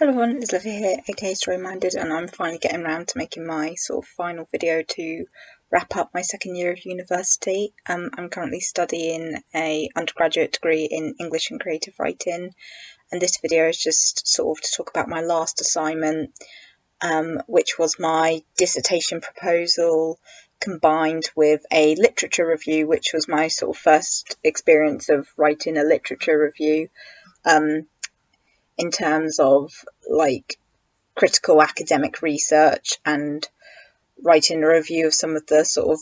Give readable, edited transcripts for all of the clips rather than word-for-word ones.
Hello everyone, it's Livia here, aka Story Minded, and I'm finally getting around to making my sort of final video to wrap up my second year of university. I'm currently studying an undergraduate degree in English and Creative Writing, and this video is just sort of to talk about my last assignment, which was my dissertation proposal combined with a literature review, which was my sort of first experience of writing a literature review. In terms of like critical academic research and writing a review of some of the sort of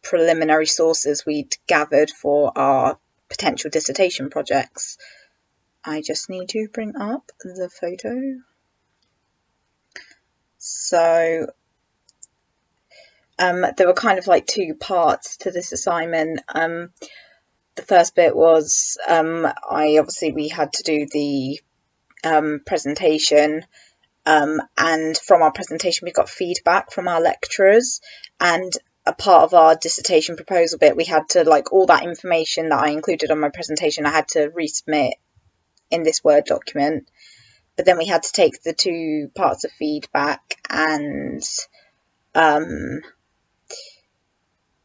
preliminary sources we'd gathered for our potential dissertation projects. I just need to bring up the photo. So there were kind of like two parts to this assignment. The first bit was we had to do the presentation, and from our presentation we got feedback from our lecturers, and a part of our dissertation proposal bit we had to, like, all that information that I included on my presentation I had to resubmit in this Word document, but then we had to take the two parts of feedback and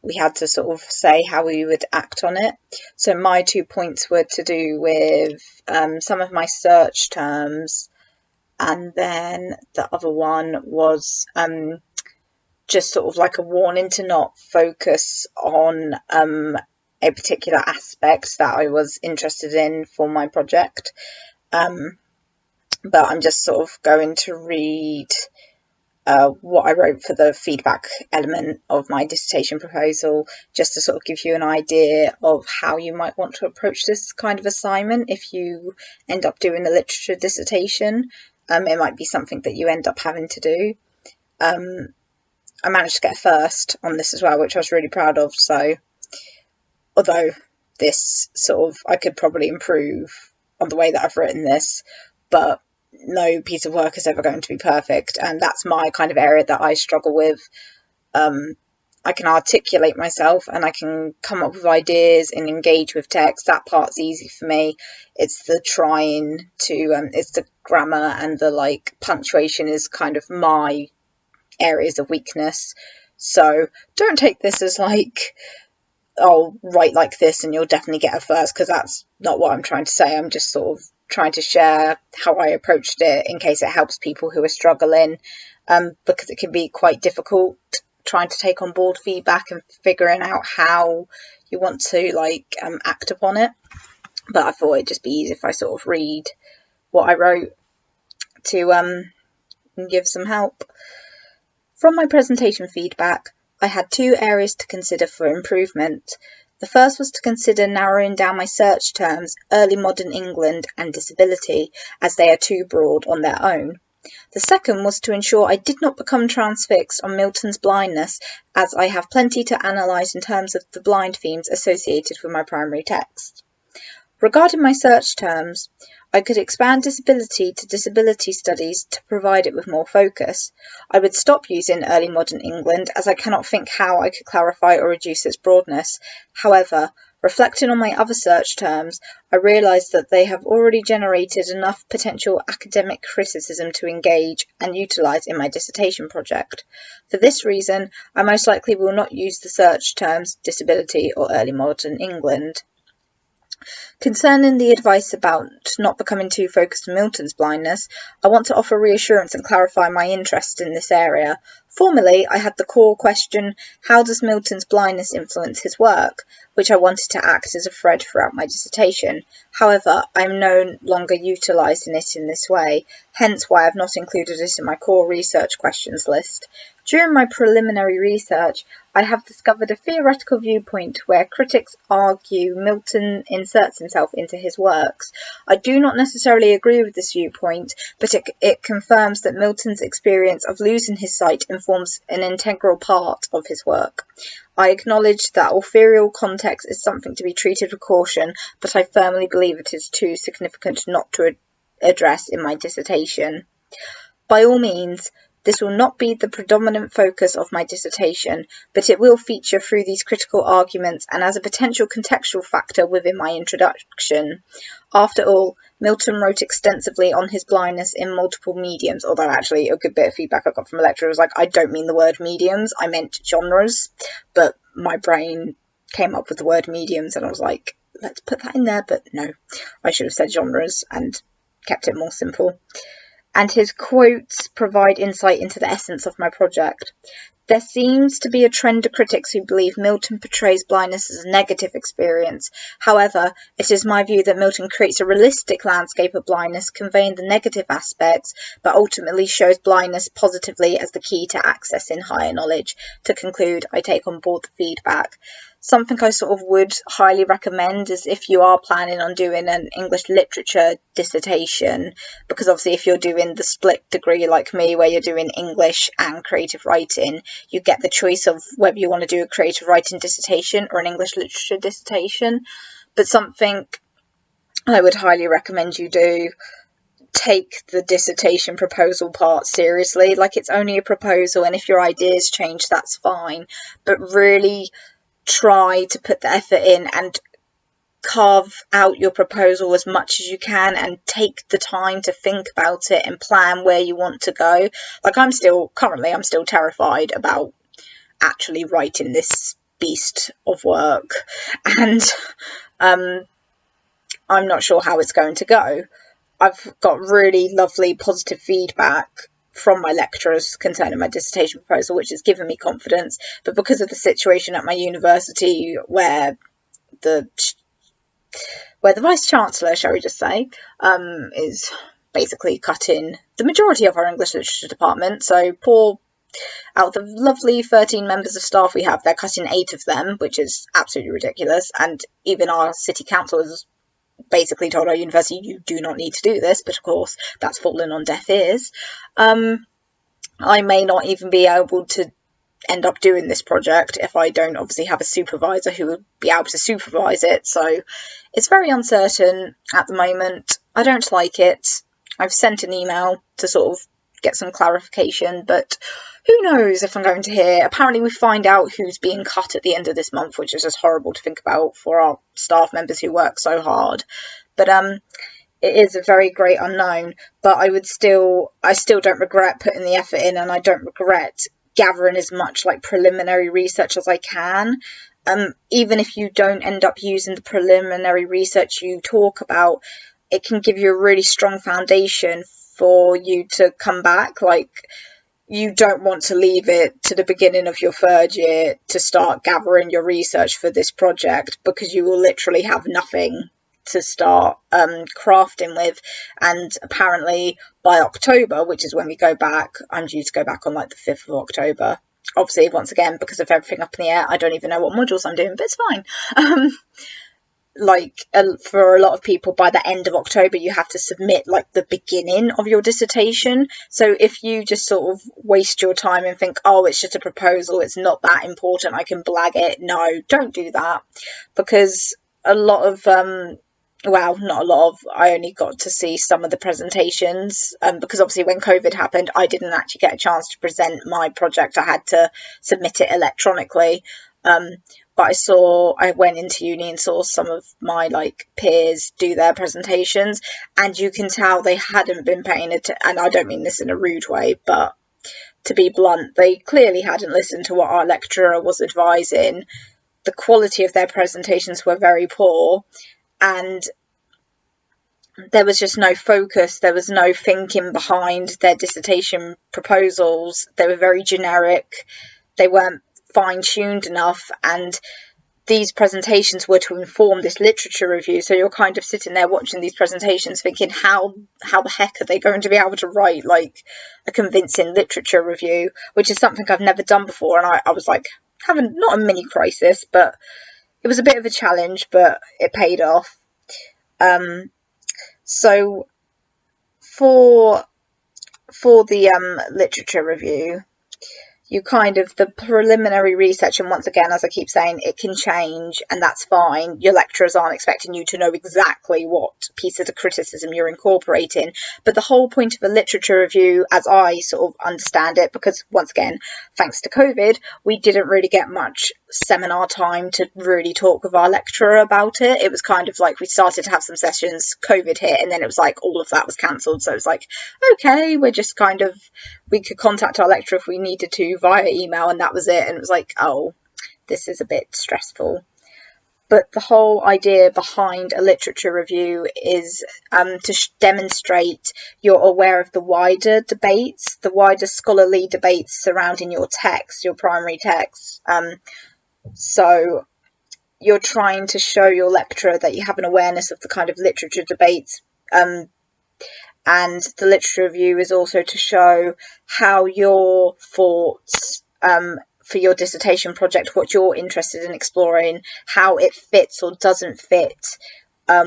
we had to sort of say how we would act on it. So my 2 points were to do with some of my search terms, and then the other one was just sort of like a warning to not focus on a particular aspect that I was interested in for my project. But I'm just sort of going to read what I wrote for the feedback element of my dissertation proposal, just to sort of give you an idea of how you might want to approach this kind of assignment if you end up doing a literature dissertation. It might be something that you end up having to do. I managed to get a first on this as well, which I was really proud of. So although this sort of, I could probably improve on the way that I've written this, but no piece of work is ever going to be perfect, and that's my kind of area that I struggle with. I can articulate myself and I can come up with ideas and engage with text. That part's easy for me. It's the trying to it's the grammar and the like punctuation is kind of my areas of weakness. So don't take this as like, oh, write like this and you'll definitely get a first, because that's not what I'm trying to say. I'm just sort of trying to share how I approached it in case it helps people who are struggling, because it can be quite difficult trying to take on board feedback and figuring out how you want to act upon it. But I thought it'd just be easy if I sort of read what I wrote to give some help. From my presentation feedback, I had two areas to consider for improvement. The first was to consider narrowing down my search terms, early modern England and disability, as they are too broad on their own. The second was to ensure I did not become transfixed on Milton's blindness, as I have plenty to analyse in terms of the blind themes associated with my primary text. Regarding my search terms, I could expand disability to disability studies to provide it with more focus. I would stop using early modern England, as I cannot think how I could clarify or reduce its broadness. However, reflecting on my other search terms, I realised that they have already generated enough potential academic criticism to engage and utilise in my dissertation project. For this reason, I most likely will not use the search terms disability or early modern England. Concerning the advice about not becoming too focused on Milton's blindness, I want to offer reassurance and clarify my interest in this area. Formerly, I had the core question, how does Milton's blindness influence his work, which I wanted to act as a thread throughout my dissertation. However, I am no longer utilising it in this way, hence why I have not included it in my core research questions list. During my preliminary research, I have discovered a theoretical viewpoint where critics argue Milton inserts himself into his works. I do not necessarily agree with this viewpoint, but it confirms that Milton's experience of losing his sight informs an integral part of his work. I acknowledge that authorial context is something to be treated with caution, but I firmly believe it is too significant not to address in my dissertation. By all means, This will not be the predominant focus of my dissertation, but it will feature through these critical arguments and as a potential contextual factor within my introduction. After all, Milton wrote extensively on his blindness in multiple mediums, although actually a good bit of feedback I got from a lecturer was like, I don't mean the word mediums, I meant genres, but my brain came up with the word mediums and I was like, let's put that in there, but no, I should have said genres and kept it more simple. And his quotes provide insight into the essence of my project. There seems to be a trend of critics who believe Milton portrays blindness as a negative experience. However, it is my view that Milton creates a realistic landscape of blindness, conveying the negative aspects, but ultimately shows blindness positively as the key to accessing higher knowledge. To conclude, I take on board the feedback. Something I sort of would highly recommend is if you are planning on doing an English literature dissertation, because obviously if you're doing the split degree like me where you're doing English and creative writing, you get the choice of whether you want to do a creative writing dissertation or an English literature dissertation. But something I would highly recommend you do, take the dissertation proposal part seriously. Like, it's only a proposal, and if your ideas change, that's fine, but really try to put the effort in and carve out your proposal as much as you can and take the time to think about it and plan where you want to go. Like, I'm still terrified about actually writing this beast of work, and I'm not sure how it's going to go. I've got really lovely positive feedback from my lecturers concerning my dissertation proposal, which has given me confidence, but because of the situation at my university where the Vice Chancellor, shall we just say, is basically cutting the majority of our English Literature department, so out of the lovely 13 members of staff we have, they're cutting 8 of them, which is absolutely ridiculous, and even our city council has basically told our university, you do not need to do this, but of course that's fallen on deaf ears. I may not even be able to end up doing this project if I don't obviously have a supervisor who would be able to supervise it, so it's very uncertain at the moment. I don't like it. I've sent an email to sort of get some clarification, but who knows if I'm going to hear. Apparently we find out who's being cut at the end of this month, which is just horrible to think about for our staff members who work so hard, but it is a very great unknown. But I still don't regret putting the effort in, and I don't regret gathering as much like preliminary research as I can. Even if you don't end up using the preliminary research you talk about, it can give you a really strong foundation for you to come back. Like, you don't want to leave it to the beginning of your third year to start gathering your research for this project, because you will literally have nothing to start crafting with. And apparently by October, which is when we go back, I'm due to go back on like the 5th of October. Obviously, once again, because of everything up in the air, I don't even know what modules I'm doing, but it's fine. For a lot of people, by the end of October, you have to submit like the beginning of your dissertation. So if you just sort of waste your time and think, oh, it's just a proposal, it's not that important, I can blag it. No, don't do that, because a lot of not a lot of, I only got to see some of the presentations, because obviously when COVID happened, I didn't actually get a chance to present my project. I had to submit it electronically. But I went into uni and saw some of my like peers do their presentations, and you can tell they hadn't been paying it. And I don't mean this in a rude way, but to be blunt, they clearly hadn't listened to what our lecturer was advising. The quality of their presentations were very poor, and there was just no focus. There was no thinking behind their dissertation proposals. They were very generic. They weren't fine-tuned enough, and these presentations were to inform this literature review. So you're kind of sitting there watching these presentations thinking, how the heck are they going to be able to write like a convincing literature review, which is something I've never done before. And I was like having not a mini crisis, but it was a bit of a challenge, but it paid off. So for the literature review, you kind of, the preliminary research, and once again, as I keep saying, it can change, and that's fine. Your lecturers aren't expecting you to know exactly what pieces of criticism you're incorporating, but the whole point of a literature review, as I sort of understand it, because once again, thanks to COVID, we didn't really get much seminar time to really talk with our lecturer about it. It was kind of like we started to have some sessions, COVID hit, and then it was like all of that was cancelled. So it was like, okay, we're just kind of, we could contact our lecturer if we needed to via email, and that was it. And it was like, oh, this is a bit stressful. But the whole idea behind a literature review is to demonstrate you're aware of the wider debates, the wider scholarly debates surrounding your text, your primary text. So you're trying to show your lecturer that you have an awareness of the kind of literature debates, and the literature review is also to show how your thoughts for your dissertation project, what you're interested in exploring, how it fits or doesn't fit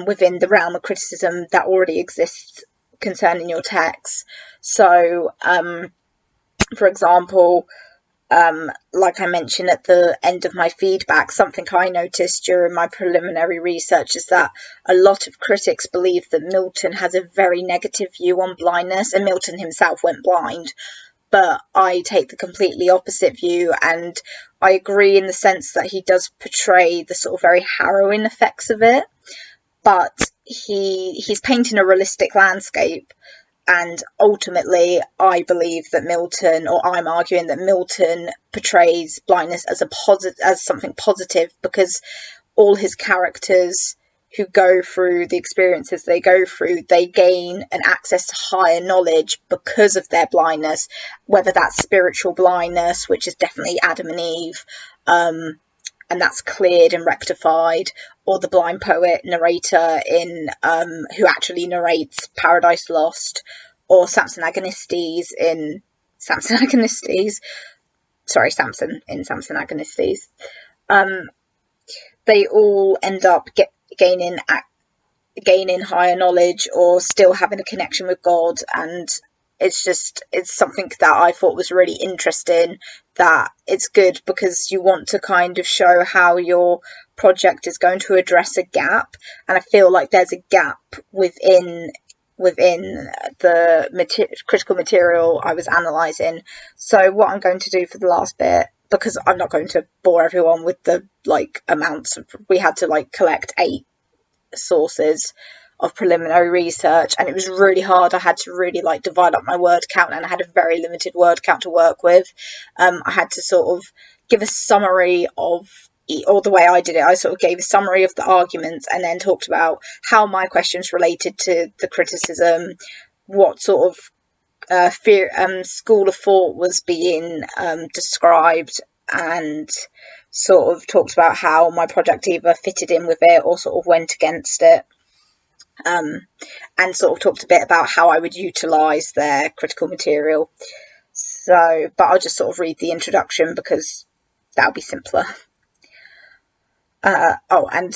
within the realm of criticism that already exists concerning your text. So, for example, like I mentioned at the end of my feedback, something I noticed during my preliminary research is that a lot of critics believe that Milton has a very negative view on blindness, and Milton himself went blind. But I take the completely opposite view, and I agree in the sense that he does portray the sort of very harrowing effects of it, but he's painting a realistic landscape. And ultimately, I believe that Milton, or I'm arguing that Milton portrays blindness as as something positive, because all his characters who go through the experiences they go through, they gain an access to higher knowledge because of their blindness, whether that's spiritual blindness, which is definitely Adam and Eve, and that's cleared and rectified, or the blind poet narrator in who actually narrates Paradise Lost, or Samson Agonistes in Samson Agonistes. They all end up gaining higher knowledge, or still having a connection with God, and it's something that I thought was really interesting, that it's good because you want to kind of show how your project is going to address a gap, and I feel like there's a gap within the critical material I was analysing. So what I'm going to do for the last bit, because I'm not going to bore everyone with the amounts of, we had to collect 8 sources of preliminary research, and it was really hard. I had to really divide up my word count, and I had a very limited word count to work with. I had to sort of give a summary of, or the way I did it, I sort of gave a summary of the arguments and then talked about how my questions related to the criticism, what sort of school of thought was being described, and sort of talked about how my project either fitted in with it or sort of went against it, and sort of talked a bit about how I would utilise their critical material. So, but I'll just sort of read the introduction because that'll be simpler. And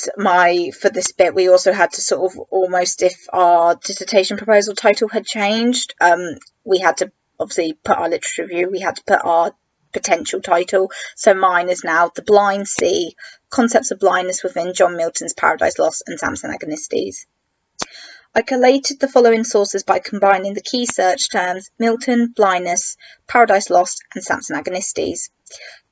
for this bit, we also had to sort of almost, if our dissertation proposal title had changed, we had to obviously put our literature review, we had to put our potential title. So mine is now The Blind See, Concepts of Blindness Within John Milton's Paradise Lost and Samson Agonistes. I collated the following sources by combining the key search terms Milton, blindness, Paradise Lost and Samson Agonistes.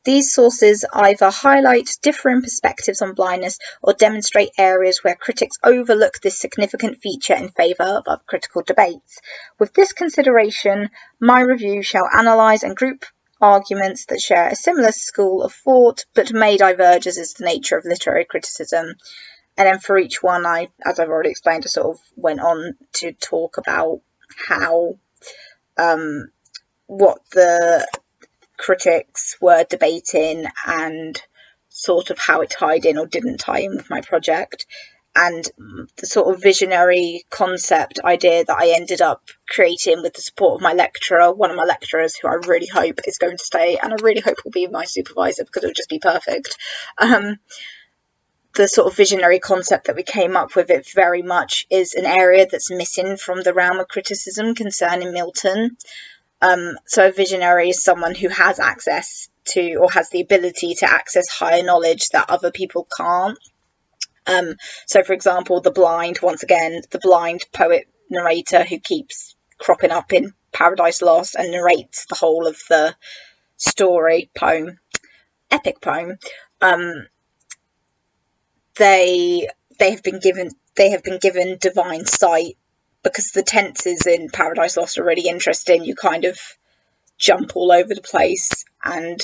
These sources either highlight differing perspectives on blindness or demonstrate areas where critics overlook this significant feature in favour of other critical debates. With this consideration, my review shall analyse and group arguments that share a similar school of thought but may diverge as is the nature of literary criticism. And then for each one, as I've already explained, I sort of went on to talk about how what the critics were debating and sort of how it tied in or didn't tie in with my project, and the sort of visionary concept idea that I ended up creating with the support of my lecturer, one of my lecturers who I really hope is going to stay, and I really hope will be my supervisor because it would just be perfect. The sort of visionary concept that we came up with, it very much is an area that's missing from the realm of criticism concerning Milton. So a visionary is someone who has access to, or has the ability to access higher knowledge that other people can't. So for example, the blind, once again, the blind poet narrator who keeps cropping up in Paradise Lost and narrates the whole of the story, poem, epic poem. They have been given divine sight, because the tenses in Paradise Lost are really interesting. You kind of jump all over the place, and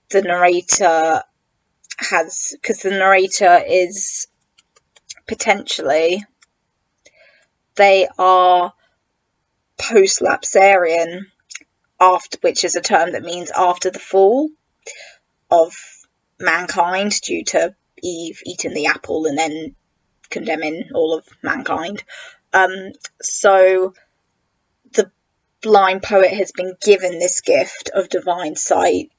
the narrator because the narrator is potentially, they are post-lapsarian, which is a term that means after the fall of mankind due to Eve eating the apple and then condemning all of mankind. So the blind poet has been given this gift of divine sight.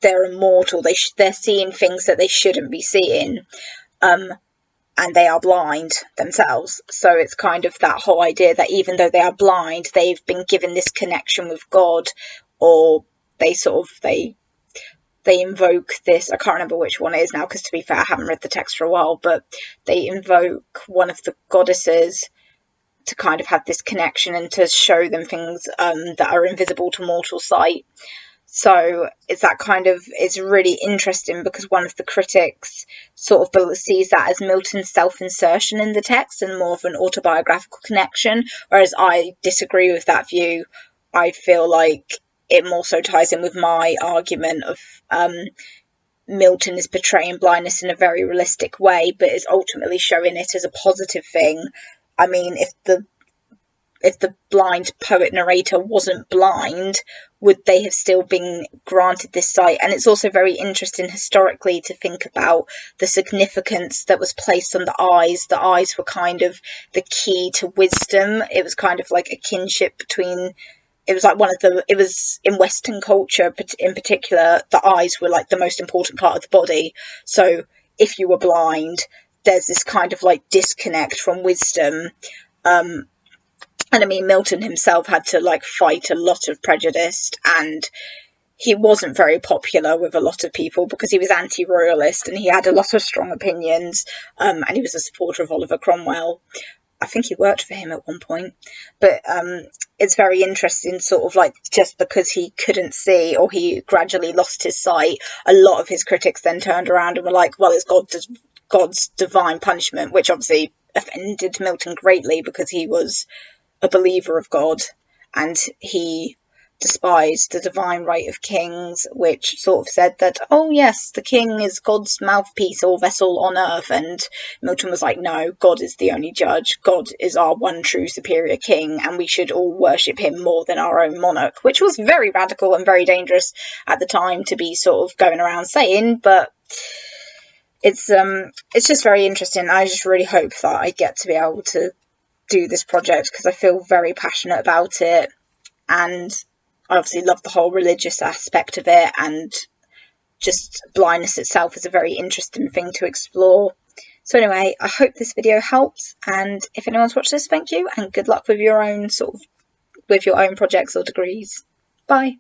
They're immortal. They're seeing things that they shouldn't be seeing. And they are blind themselves. So it's kind of that whole idea that even though they are blind, they've been given this connection with God, or they invoke this, I can't remember which one it is now, because to be fair, I haven't read the text for a while, but they invoke one of the goddesses to kind of have this connection and to show them things that are invisible to mortal sight. So it's that kind of, it's really interesting, because one of the critics sort of sees that as Milton's self-insertion in the text and more of an autobiographical connection, whereas I disagree with that view. I feel like it more so ties in with my argument of Milton is portraying blindness in a very realistic way, but is ultimately showing it as a positive thing. I mean, if the blind poet narrator wasn't blind, would they have still been granted this sight? And it's also very interesting historically to think about the significance that was placed on the eyes. The eyes were kind of the key to wisdom. It was kind of like a kinship between, it was like it was in Western culture in particular, the eyes were like the most important part of the body. So if you were blind, there's this kind of like disconnect from wisdom. And I mean, Milton himself had to like fight a lot of prejudice, and he wasn't very popular with a lot of people because he was anti-royalist and he had a lot of strong opinions, and he was a supporter of Oliver Cromwell. I think he worked for him at one point. But it's very interesting, sort of like, just because he couldn't see, or he gradually lost his sight, a lot of his critics then turned around and were like, well, it's God's divine punishment, which obviously offended Milton greatly, because he was a believer of God, and he despised the divine right of kings, which sort of said that, oh yes, the king is God's mouthpiece or vessel on earth. And Milton was like, no, God is the only judge. God is our one true superior king, and we should all worship him more than our own monarch, which was very radical and very dangerous at the time to be sort of going around saying. But it's just very interesting. I just really hope that I get to be able to do this project, because I feel very passionate about it, and I obviously love the whole religious aspect of it, and just blindness itself is a very interesting thing to explore. So anyway, I hope this video helps, and if anyone's watched this, thank you, and good luck with your own projects or degrees. Bye.